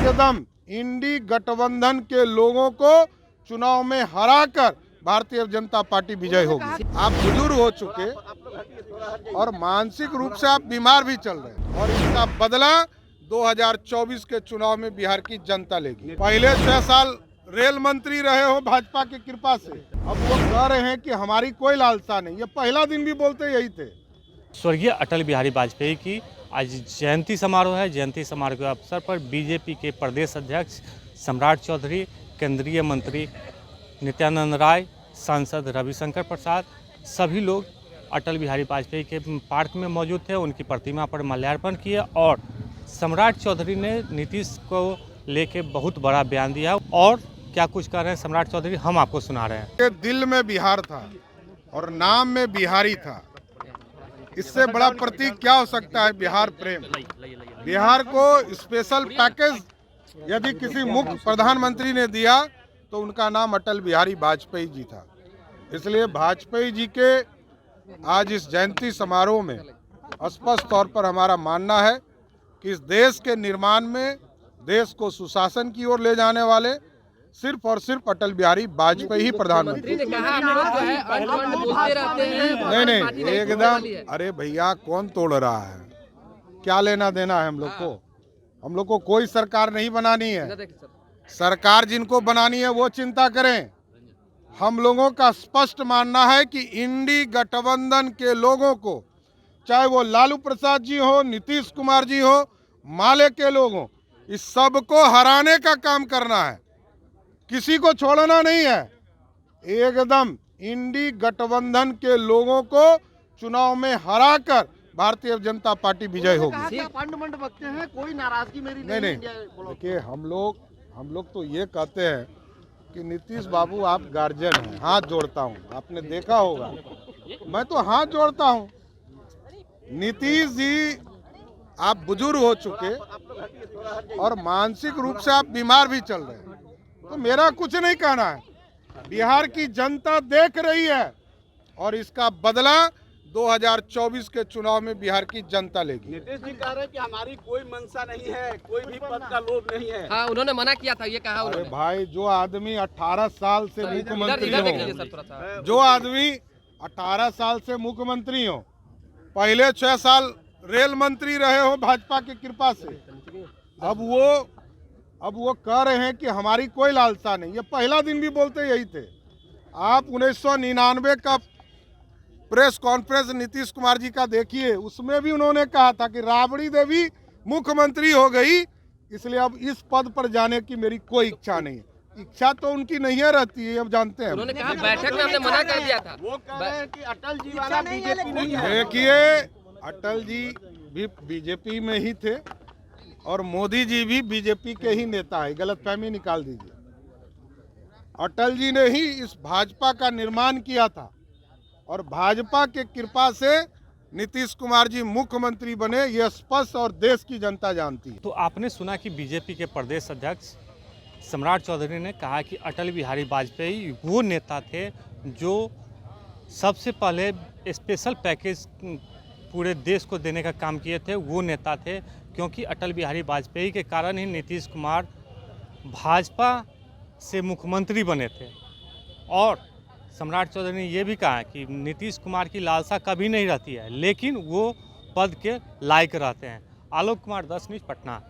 एकदम इंडी गठबंधन के लोगों को चुनाव में हराकर भारतीय जनता पार्टी विजय होगी। आप बुजुर्ग हो चुके और मानसिक रूप से आप बीमार भी चल रहे हैं और इसका बदला 2024 के चुनाव में बिहार की जनता लेगी। पहले 6 साल रेल मंत्री रहे हो भाजपा की कृपा से, अब वो कह रहे हैं कि हमारी कोई लालसा नहीं। ये पहला दिन भी बोलते यही थे। स्वर्गीय अटल बिहारी वाजपेयी की आज जयंती समारोह है। जयंती समारोह के अवसर पर बीजेपी के प्रदेश अध्यक्ष सम्राट चौधरी, केंद्रीय मंत्री नित्यानंद राय, सांसद रविशंकर प्रसाद, सभी लोग अटल बिहारी वाजपेयी के पार्क में मौजूद थे। उनकी प्रतिमा पर माल्यार्पण किए और सम्राट चौधरी ने नीतीश को लेके बहुत बड़ा बयान दिया। और क्या कुछ कह रहे हैं सम्राट चौधरी, हम आपको सुना रहे हैं। ये दिल में बिहार था और नाम में बिहारी था। इससे बड़ा प्रतीक क्या हो सकता है? बिहार प्रेम। बिहार को स्पेशल पैकेज यदि किसी मुख्य प्रधानमंत्री ने दिया तो उनका नाम अटल बिहारी वाजपेयी जी था। इसलिए वाजपेयी जी के आज इस जयंती समारोह में स्पष्ट तौर पर हमारा मानना है कि इस देश के निर्माण में, देश को सुशासन की ओर ले जाने वाले सिर्फ और सिर्फ अटल बिहारी वाजपेयी ही प्रधानमंत्री। नहीं, एकदम। अरे भैया, कौन तोड़ रहा है? क्या लेना देना है हम लोग को? हम लोग को कोई सरकार नहीं बनानी है। सरकार जिनको बनानी है वो चिंता करें। हम लोगों का स्पष्ट मानना है कि इंडी गठबंधन के लोगों को, चाहे वो लालू प्रसाद जी हो, नीतीश कुमार जी हो, माले के लोग हो, इस सबको हराने का काम करना है। किसी को छोड़ना नहीं है। एकदम इंडी गठबंधन के लोगों को चुनाव में हराकर भारतीय जनता पार्टी विजय होगी। बकते हैं, कोई नाराजगी मेरी नहीं। देखिए, हम लोग तो ये कहते हैं कि नीतीश बाबू आप गार्जियन हैं। हाथ जोड़ता हूँ, आपने देखा होगा, मैं तो हाथ जोड़ता हूँ। नीतीश जी, आप बुजुर्ग हो चुके और मानसिक रूप से आप बीमार भी चल रहे हैं, तो मेरा कुछ नहीं कहना है। बिहार की जनता देख रही है और इसका बदला 2024 के चुनाव में बिहार की जनता लेगी। नीतीश जी कह रहे हैं कि हमारी कोई मंशा नहीं है, कोई भी पद का लोभ नहीं है। हाँ, उन्होंने मना किया था, ये कहा उन्होंने। अरे भाई, जो आदमी 18 साल से मुख्यमंत्री हो, जो आदमी 18 साल से मुख्यमंत्री हो, पहले 6 साल रेल मंत्री रहे हो भाजपा की कृपा से, अब वो कह रहे हैं कि हमारी कोई लालसा नहीं। ये पहला दिन भी बोलते यही थे। आप 1999 का प्रेस कॉन्फ्रेंस नीतीश कुमार जी का देखिए, उसमें भी उन्होंने कहा था कि राबड़ी देवी मुख्यमंत्री हो गई, इसलिए अब इस पद पर जाने की मेरी कोई इच्छा नहीं है। इच्छा तो उनकी नहीं रहती है, अब जानते हैं। उन्होंने कहा बैठक में हमने मना कर दिया था। वो कह रहे हैं कि अटल जी वाला बीजेपी नहीं है। देखिए, अटल जी भी बीजेपी में ही थे और मोदी जी भी बीजेपी के ही नेता है। गलतफहमी निकाल दीजिए। अटल जी ने ही इस भाजपा का निर्माण किया था और भाजपा के कृपा से नीतीश कुमार जी मुख्यमंत्री बने, ये स्पष्ट और देश की जनता जानती है। तो आपने सुना कि बीजेपी के प्रदेश अध्यक्ष सम्राट चौधरी ने कहा कि अटल बिहारी वाजपेयी वो नेता थे जो सबसे पहले स्पेशल पैकेज पूरे देश को देने का काम किए थे। वो नेता थे, क्योंकि अटल बिहारी वाजपेयी के कारण ही नीतीश कुमार भाजपा से मुख्यमंत्री बने थे। और सम्राट चौधरी ने यह भी कहा कि नीतीश कुमार की लालसा कभी नहीं रहती है, लेकिन वो पद के लायक रहते हैं। आलोक कुमार, 10 न्यूज़, पटना।